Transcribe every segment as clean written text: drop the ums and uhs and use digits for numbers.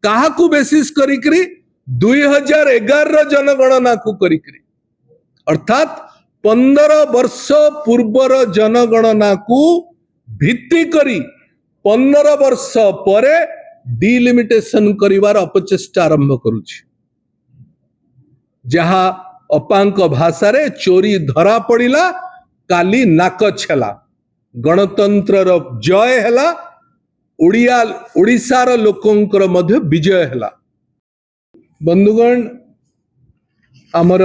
काहाकू basis करिकरी 2011 जनगणना को करिकरी अर्थात 15 वर्ष पूर्वर जनगणना को भित्ति करी 15 वर्ष परे डिलिमिटेशन करिवार अपचेष्टा आरंभ करुछि जहा अपांक भाषा रे चोरी धरा पड़िला काली नाक छेला गणतंत्र जय हैला ओडिशार लोकंकर मध्य विजय हैला। बंधुगण आमर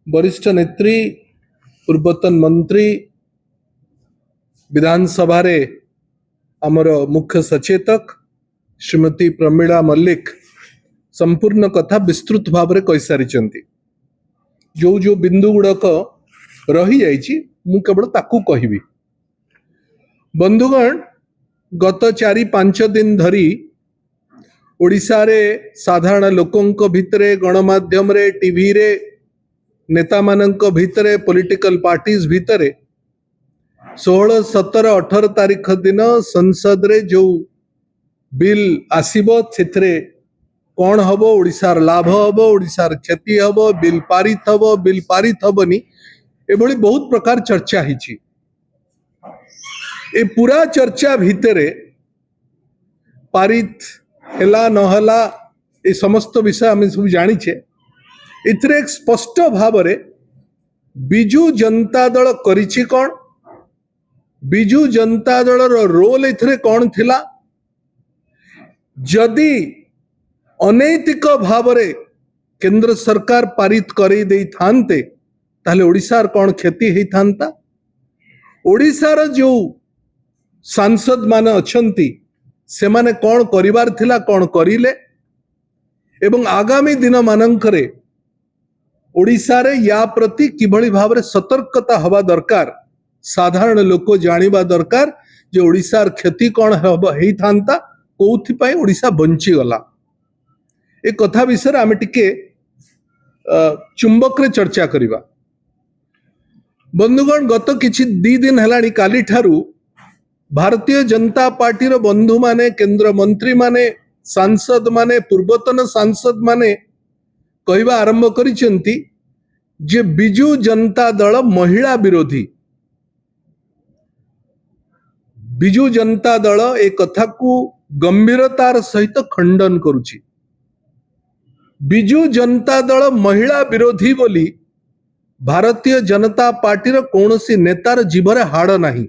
वरिष्ठ नेत्री पूर्वतन मंत्री विधानसभा रे आमर मुख्य सचेतक श्रीमती प्रमीला मल्लिक संपूर्ण कथा विस्तृत भाव में कही सारी जो जो बिंदु गुड़क रही जाइछि मु केवल ताकू कहिबी। बंधुगण गत 4-5 दिन धरी ओडिशा रे साधारण लोकंक भितरे गणमाध्यम रे टीवी रे नेता मानंक भितरे पॉलिटिकल पार्टीज भितरे 16, 17, 18 तारीख दिन संसद रे जो बिल आसीबो सेथरे कौन हबो ओडिशार लाभ हबो ओडिशार क्षति हबो बिल पारित हबनी एभली बहुत प्रकार चर्चा हिची। ए पूरा चर्चा भितरे पारित हेला नहला ए समस्त विषय आम सब जानिछे इतरे एक स्पष्ट भाव रे बिजू जनता दल करिछि कौन बिजू जनता दल रोल इथरे कौन थिला जदि अनैतिक भाव रे केंद्र सरकार पारित करी दे थांते ताले ओडिशार कौन क्षति ही थांता ओडिशार जो सांसद माने अछंती से माने कौन करिवार थिला कौन करिले एवं आगामी दिन मानंकरे ओडिशा रे या प्रति किभली भाव रे सतर्कता हवा दरकार साधारण लोक जानिबा दरकार जे ओडिशार क्षति कौन हेई थांता कोथि पई ओडिशा बंची गला ए कथा विषय आमे टिके चुंबक रे चर्चा करिबा। बंधुगण गत किछि 2 दिन हेलानी काली ठारू भारतीय जनता पार्टी रो बंधु माने केंद्र मंत्री माने सांसद माने पूर्वतन सांसद माने कहवा आरंभ करिसेंती जे बिजू जनता दल महिला विरोधी बिजू जनता दल ए कथा को गंभीरतार सहित खंडन करुछि। बिजू जनता दल महिला विरोधी बोली भारतीय जनता पार्टी रो कौनसी नेतार जीवरे हाड़ नहीं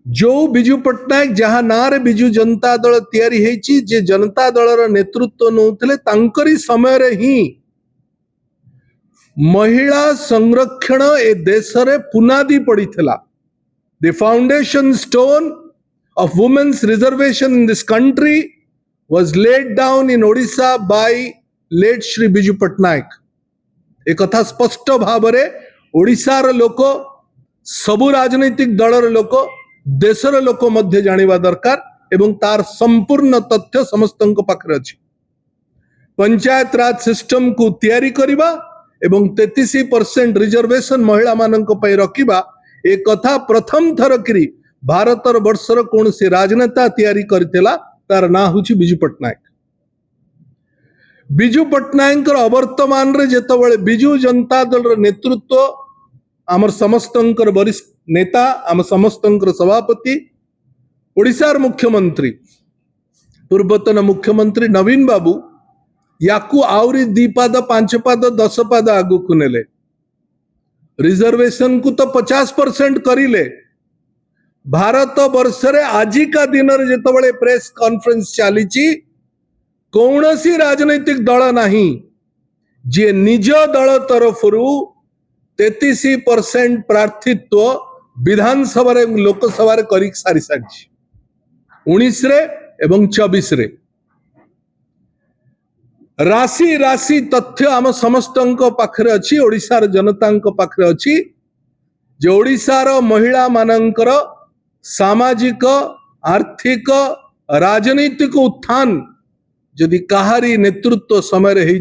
जो बिजू पट्टनायक जहां नारे बिजू जनता दल तैयारी हेची जे जनता दल रो नेतृत्व नौथिले तांकरी समय रे ही महिला संरक्षण ए देश रे पुनादी पड़ीथिला the foundation stone of women's reservation in this country was laid down in Odisha by late Shri Biju Patnaik. एक कथा स्पष्ट भाव रे ओडिशा रो लोक सबु राजनीतिक दल रो लोक देशर लोक मध्य जानिबा दरकार एवं तार संपूर्ण तथ्य समस्तंक पाखरे अछि। पंचायत राज सिस्टम को तैयारी करिबा एवं 33% रिजर्वेशन महिला मानंक पय रखिबा एक कथा प्रथम थर करी भारतर वर्षर कौन से राजनेता तैयारी करथिला तार ना हुची बिजू पट्टनायक। बिजू पट्टनायक अवर्तमान रे जेतबेले बिजू जनता दल रो नेतृत्व आमर समस्तंकर वरिष्ठ नेता आम समस्तंकर सभापति ओडिशार मुख्यमंत्री पूर्वतन मुख्यमंत्री नवीन बाबू याकू आउरी 2 पाद 5 पाद 10 पाद आगु को नेले रिजर्वेशन को तो 50% करिले। भारत वर्ष रे आजिका दिन रे जेतबेले प्रेस कॉन्फ्रेंस चलीची कौनसी राजनैतिक दल नहीं जे निज दल तरफरु 33% प्रार्थित्व विधानसभा रे लोकसभा रे करी सारी सारी 19 रे एवं 24 रे राशि राशि तथ्य आम समस्तंक पाखरे अछि ओडिशार जनतांक पाखरे अछि जे ओडिशार महिला मानंकर सामाजिक आर्थिक राजनीतिक उत्थान जदि काहारी नेतृत्व समय रही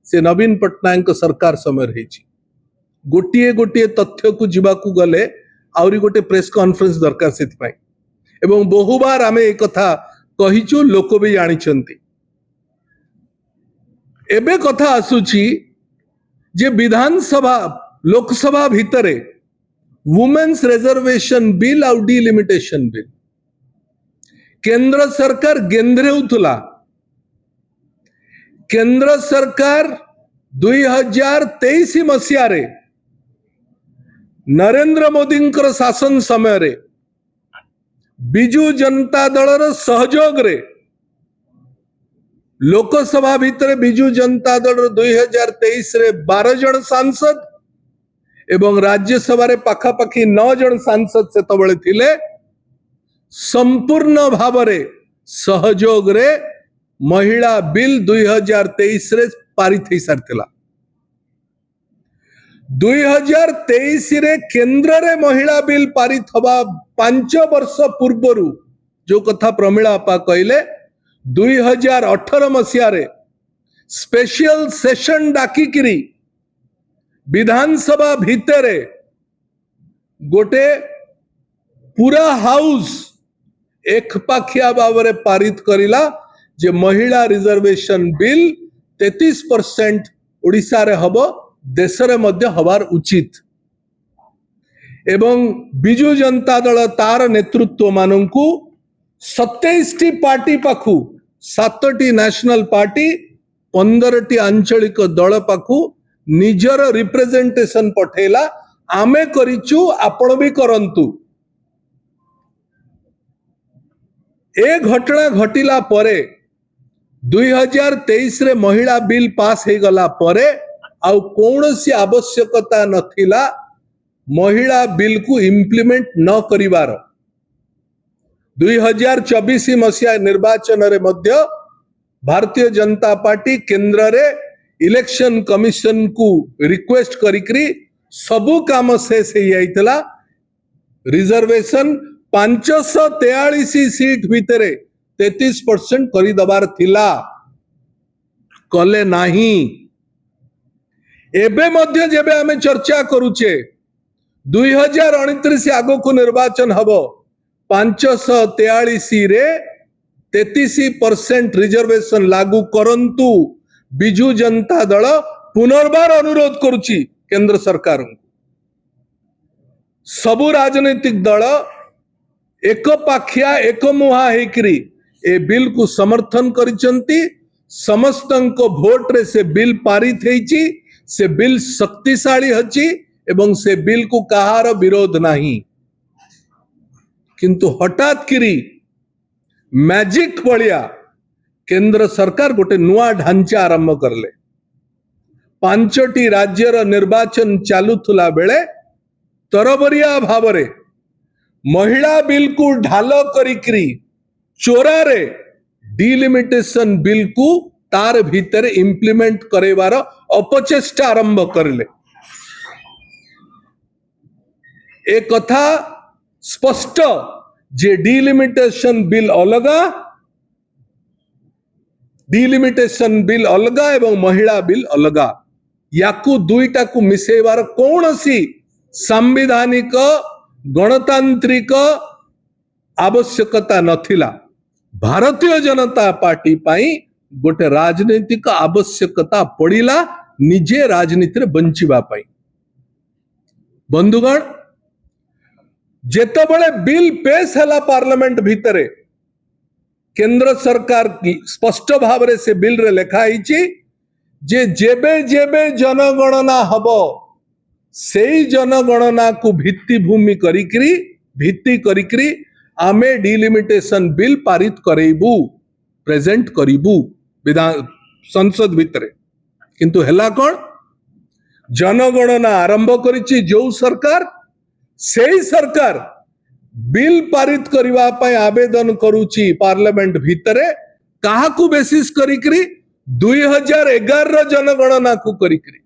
से नवीन पट्टनायक सरकार समय रही गोटे गोटे तथ्य को जीवा को गले आउरी गोटे प्रेस कॉन्फ्रेंस दरकार से एवं बहुबार आमे एक कथा कहिचु लोक भी जानिछंती। एबे कथा आसुची जे विधानसभा लोकसभा भितरे वुमेन्स रिजर्वेशन बिल आउ डिलिमिटेशन बिल केंद्र सरकार गेंद्रेउथुला। केंद्र सरकार 2023 मसीह रे नरेंद्र मोदी शासन समय रे बिजू जनता दल सहयोग रे लोकसभा भितर बिजू जनता दल 2023 रे 12 जन सांसद एवं राज्यसभा रे पाखापाखि 9 जन सांसद से तबले थिले। संपूर्ण भावरे सहयोग रे महिला बिल 2023 रे पारित हो सारथिला। 2023 रे केंद्र रे महिला बिल पारित हवा 5 वर्ष पूर्वरु जो कथा प्रमिला अपा कहले 2018 मसीह रे स्पेशल सेशन डाकिकिरी विधानसभा भितरे गोटे पूरा हाउस एक पाखिया भाव पारित करिला जे महिला रिजर्वेशन बिल 33% ओडिशा रे हबो देश रे मध्य हबार उचित। एवं बिजू जनता दल तार नेतृत्व मानंकु 27 टी पार्टी पाखु 7 टी नेशनल पार्टी 15 टी आंचलिक दल पाखु निजर रिप्रेजेंटेशन पठेला आमे करिचु आपण भी करंतु। ए घटना घटिला परे 2023 रे महिला बिल पास हो गला परे आउ कौनसी आवश्यकता नथिला महिला बिल को इम्प्लीमेंट न करिवार। 2024 मसीहा निर्वाचन रे मध्य भारतीय जनता पार्टी केंद्र रे इलेक्शन कमिशन को रिक्वेस्ट करिकरी सबु काम शेष हो जाइतला। रिजर्वेशन 543 सीट भितरे 33% करी दबार थिला कले नाही। एबे मध्य जेबे हमें चर्चा करूचे 2029 आगो को निर्वाचन हबो 543 रे 33% रिजर्वेशन लागू करंतु बिजू जनता दल पुनर्बार अनुरोध करुची केंद्र सरकार सबु राजनीतिक दल एक पाखिया एक मुहा हेकरी ए बिल को समर्थन करिसंती। समस्तंको भोट रे से बिल पारित हेची। से बिल शक्तिशाली हची एवं से बिल को कहार विरोध नहीं। किंतु हठात किरी मैजिक भलिया केंद्र सरकार गोटे नुआ ढांचा आरंभ करले। 5टी राज्यर निर्वाचन चालुथुला बेले तरबरिया भावरे महिला बिल को ढाल करिकरी चोरारे डिलिमिटेशन बिल को तार भीतर इम्प्लीमेंट करेवार अपचेष्टा आरंभ करले। एक कथा स्पष्ट जे डिलिमिटेशन बिल अलगा एवं महिला बिल अलगा याकू दुईटा को मिसेवार कौनसी संवैधानिक गणतांत्रिक आवश्यकता नथिला। भारतीय जनता पार्टी पाई गोटे राजनीतिक आवश्यकता पड़िला निजे राजनीति रे बंचिबा पाई। बंधुगण जेतबळे बिल पेश हला पार्लियामेंट भितरे केंद्र सरकार स्पष्ट भाव रे से बिल रे लेखा हिची जे जेबे जेबे जनगणना हबो सेई जनगणना को भित्तिभूमि करिकरी आमे डिलिमिटेशन बिल पारित करेबू प्रेजेंट करिबू विधान संसद भितरे। किंतु हेला कोन जनगणना आरंभ करिछि जो सरकार सेई सरकार बिल पारित करिवा पय आवेदन करूछि पार्लियामेंट भितरे काहाकू बेसिस करिकरी 2011 रो जनगणना को करिकरी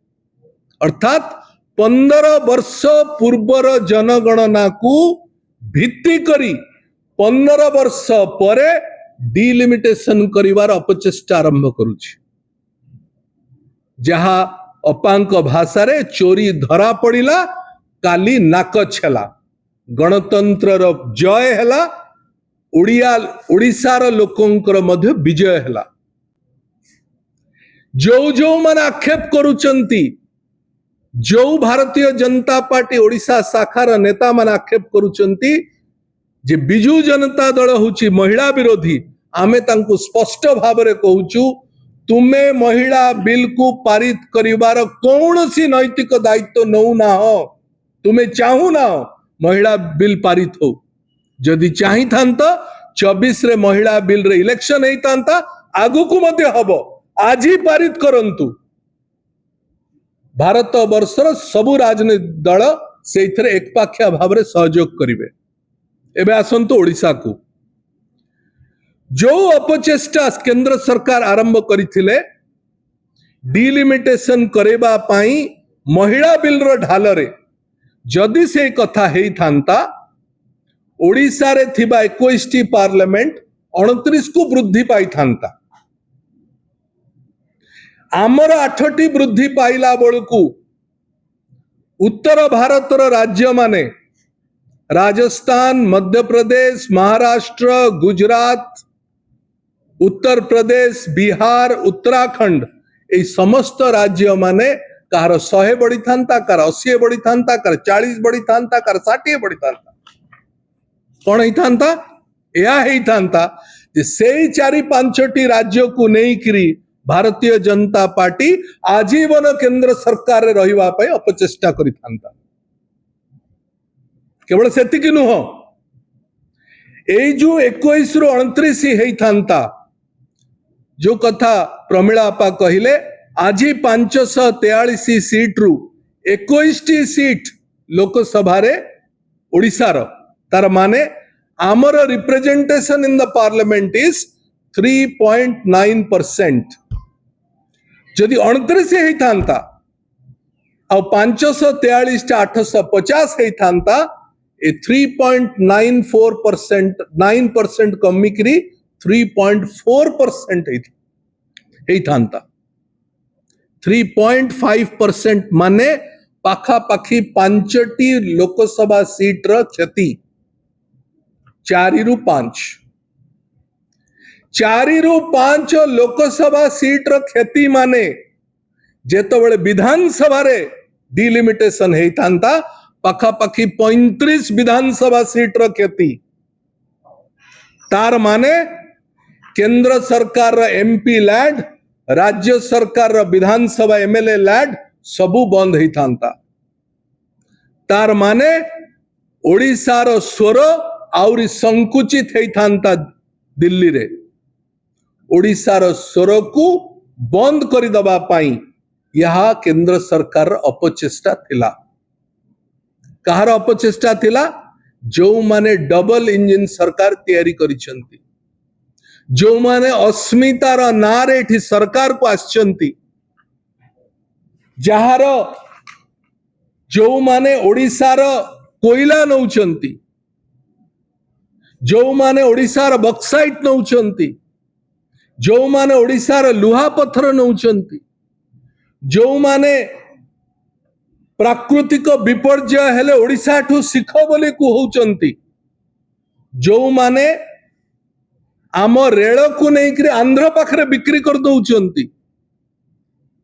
अर्थात 15 वर्ष पूर्वर जनगणना को भित्ति करी 15 वर्ष परे डिलिमिटेशन करिवार अपचेष्टा आरंभ करुछि जहा अपांक भाषा रे चोरी धरा पड़िला काली नाक छेला। गणतंत्र रो जय हैला ओडिशार लोकंकर मध्य विजय हैला। जो मन आक्षेप करुचंती, जो भारतीय जनता पार्टी ओडिशा शाखार नेता मन आक्षेप करुचंती जे बिजू जनता दल होची महिला विरोधी, आमे तांको स्पष्ट भाव रे कहूचु, तुमे महिला बिल को पारित करिवार कौनसी नैतिक दायित्व नौ ना हो, तुमे चाहू ना हो महिला बिल पारित हो। जदि चाही थांत 24 रे महिला बिल रे इलेक्शन हेई थांता, आगु को मध्य हबो, आज ही पारित करंतु। भारत वर्षर सबु राजनीतिक दल सेइथरे एकपाखिया भाव रे सहयोग करिवे। एबे आसंतु ओडिशा को जो अपचेष्टा केंद्र सरकार आरंभ करिथिले डिलिमिटेशन करेबा पाई महिला बिल रो ढाल रे, जदि से कथा हेई थांता, ओडिशा रे थिबा 21 टी पार्लियामेंट 29 को वृद्धि पाई थांता। आमर 8 टी वृद्धि पाइला बळकू उत्तर भारतर राज्य माने राजस्थान, मध्य प्रदेश, महाराष्ट्र, गुजरात, उत्तर प्रदेश, बिहार, उत्तराखंड ए समस्त राज्य माने कार 100 बढ़ी थांता, कार 80 बढ़ी थांता, कार 40 बढ़ी थांता, कार 60 बढ़ी थांता। कौन ही थांता? या ही थांता जे सेई 4-5 राज्य को नहीं करी भारतीय जनता पार्टी आजीवन केंद्र सरकार रे रहिवा पय अपचेष्टा करि थांता। केवल सेतिकी नुह, ए जो 21 रु 29 हेई थांता, जो कथा प्रमिला आपा कहिले, आज 543 सीट रु 21 टी सीट लोकसभा रे ओडिशा रो, तार माने आमर representation in the parliament is 3.9%। जदि 29 हेई थांता आ 543 850 हेई थांता, ए 3.94% 9% कमिकरी 3.4% हेई थांता। 3.5% माने पाखा पाखी 5 लोकसभा सीट र क्षति। 4 रु 5 लोकसभा सीट र क्षति माने जेतबेले विधानसभा रे डिलिमिटेशन हेई थांता, पाखा पाखी 35 विधानसभा सीट र क्षति। तार माने केंद्र सरकार रा एमपी लैंड, राज्य सरकार रा विधानसभा एमएलए लैंड सबु बंद हेई थांता। तार माने ओडिशा रो स्वर आउरी संकुचित हेई थांता। दिल्ली रे ओडिशा रो स्वर को बंद करि दबा पाई यहा केंद्र सरकार अपचेष्टा थिला। कहार अपचेष्टा थिला? जो माने डबल इंजिन सरकार तैयारी करिसंती, जो माने अस्मितार नारे एठी सरकार को आछंती, जहार जो माने ओडिशार कोयला नौचंती, जो माने ओडिशार बक्साइट नौचंती, जो माने ओडिशार लुहा पत्थर नौचंती, जो माने प्राकृतिक विपर्यय हेले ओडिशा ठू शिख बोली कहउचंती, जो माने आम रेल को नहीं आंध्र पाखरे बिक्री कर दउचंती,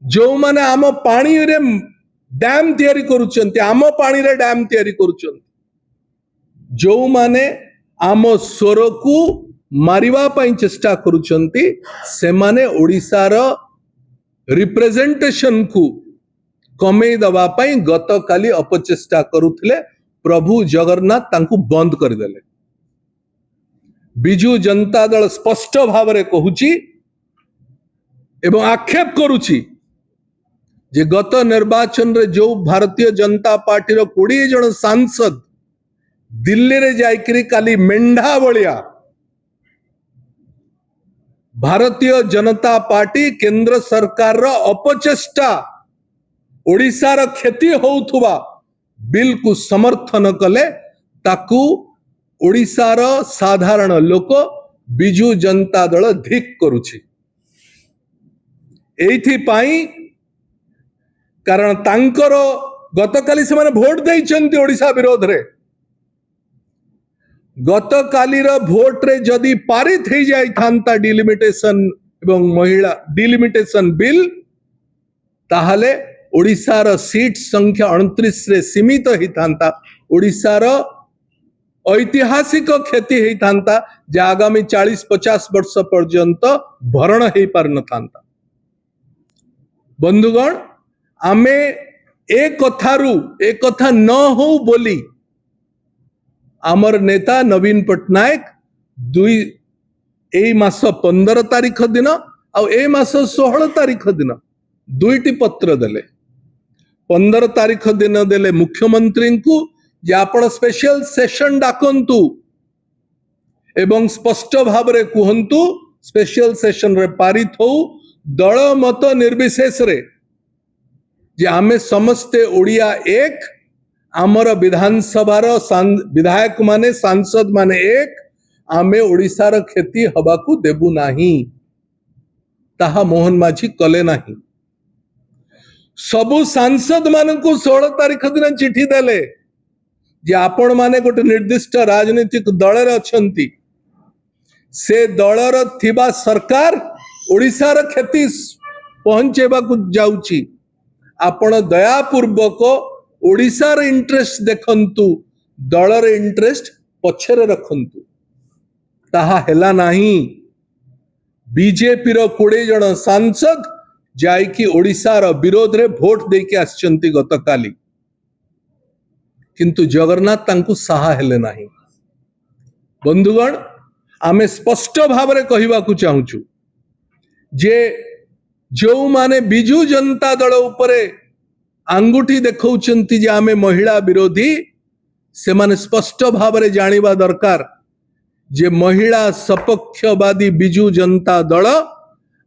जो माने आम पानी रे डैम तैयारी करुचंती, आम पानी रे डैम तैयारी करुचंती, जो माने आम स्वर को मारिवा पाई चेष्टा करुचंती, से माने ओडिशार रिप्रेजेंटेशन को कमे दबा पाई गत काली अपचेष्टा करुथिले। प्रभु जगन्नाथ तांकु बंद कर देले। बिजू जनता दल स्पष्ट भाव रे कहूची एवं आक्षेप करुची जे गत निर्वाचन रे जो भारतीय जनता पार्टी रो 20 जन सांसद दिल्ली रे जाइकरी काली मेंढा बलिया भारतीय जनता पार्टी केंद्र सरकार रो अपचेष्टा ओडिशा रो क्षति होउथुबा बिल को समर्थन कले, ताकू ओडिशा रो साधारण लोक बिजू जनता दल धिक करुछि। एथि पाई कारण तांकर गतकाली से माने भोट देइचंती ओडिशा विरोध रे। गत कालीर भोट रे जदि पारित हो जाई थांता डिलिमिटेशन एवं महिला डिलिमिटेशन बिल ताहले ओडिशार सीट संख्या 29 रे सीमित ही थांता ओडिशार ऐतिहासिक क्षति ही थांता जे आगामी 40-50 वर्ष पर्यंत भरण हो पार न थांता। बंधुगण आमे एक कथा न हो बोली आमर नेता नवीन पट्टनायक एई मास 15 तारीख दिन आ ए मास 16 तारीख दिन दुईटी पत्र देले। 15 तारीख दिन देले मुख्यमंत्री को जे आपण स्पेशल सेशन डाकंतु एवं स्पष्ट भाव रे कहंतु स्पेशल सेशन रे पारित हो दल मत निर्विशेष रे जे आमे समस्ते ओडिया एक आमर विधानसभार विधायक माने सांसद माने एक आमे ओडिशार क्षति हबाकू देबु नाही ताहा मोहन माझी कले नाही। सबु सांसद मानकू 16 तारीख दिन चिठी देले जे आपण माने गोटे निर्दिष्ट राजनीतिक दल रे अछंती से दलर थिबा सरकार ओडिशार क्षति पहुंचेबाकू जाउची आपण दयापूर्वक ओडिशार इंटरेस्ट देखंतु दलर इंटरेस्ट पछरे रखंतु ताहा हेला नाही। बीजेपी रो 20 जन सांसद जायकी ओडिशार विरोध रे भोट देके आछंती गतकाली किंतु जगन्नाथ तांकू साहा हेले नाही। बंधुगण आमे स्पष्ट भाव रे कहिबाकू चाहूचु जे जो माने बिजू जनता दल उपरे आंगुठी देखौचंती जे आमे महिला विरोधी से माने स्पष्ट भाव रे जानिबा दरकार जे महिला सपक्षवादी बिजू जनता दल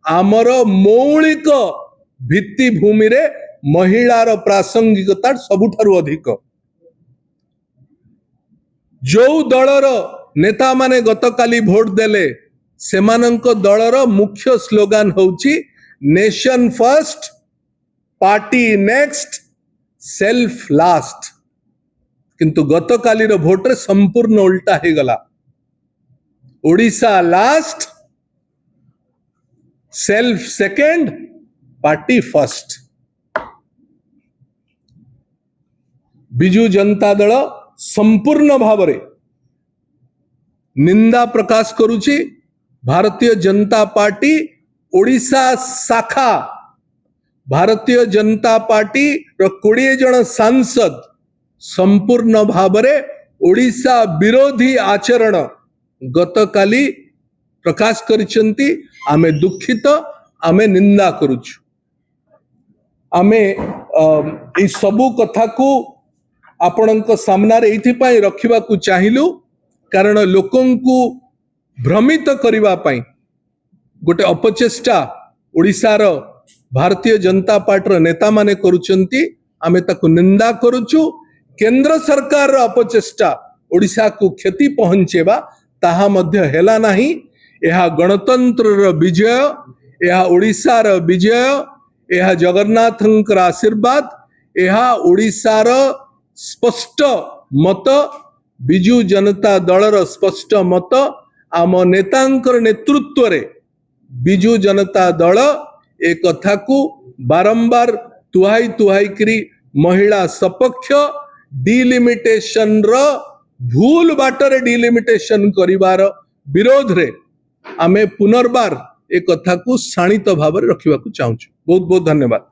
आमर मौलिक भित्ति भूमि रे महिलार प्रासंगिकता सबुठारु अधिक। जो दलर नेता माने गतकाली भोट देले सेमानंक दलर मुख्य स्लोगान होउची nation first party next self last किंतु गतकाली रो भोट रे संपूर्ण उल्टा हे गला Odisha last self second party first. Biju Janata Dal संपूर्ण भाव रे निंदा प्रकाश करुची भारतीय जनता पार्टी ओडिशा शाखा भारतीय जनता पार्टी रो 20 जन सांसद संपूर्ण भाव रे ओडिशा विरोधी आचरण गतकाली प्रकाश करिसंती आमे दुखित आमे निंदा करूछु। आमे ए सबु कथा को आपणक सामना रे एथि पई रखिबा को चाहिलु कारण लोकंकु भ्रमित करिबा पई गोटे अपचेष्टा ओडिशार भारतीय जनता पार्टी नेता माने करूचंती आमे ताकु निंदा करूछु। केंद्र सरकार रो अपचेष्टा ओडिशा को क्षति पहुंचेबा ताहा मध्य हेला नाही। यह गणतंत्र रो विजय यह ओडिशार विजय यह जगन्नाथंकर आशीर्वाद यह ओडिशार स्पष्ट मत बिजू जनता दलर स्पष्ट मत आम नेतांकर नेतृत्व रे बिजू जनता दल एक कथा को बारंबार तुहाई तुहाई करी महिला सपक्ष डिलिमिटेशन रो भूल बाटर डिलिमिटेशन करिवार विरोध रे आमे पुनर्बार एक कथा को शाणित भाव रखा चाहूँ। बहुत बहुत धन्यवाद।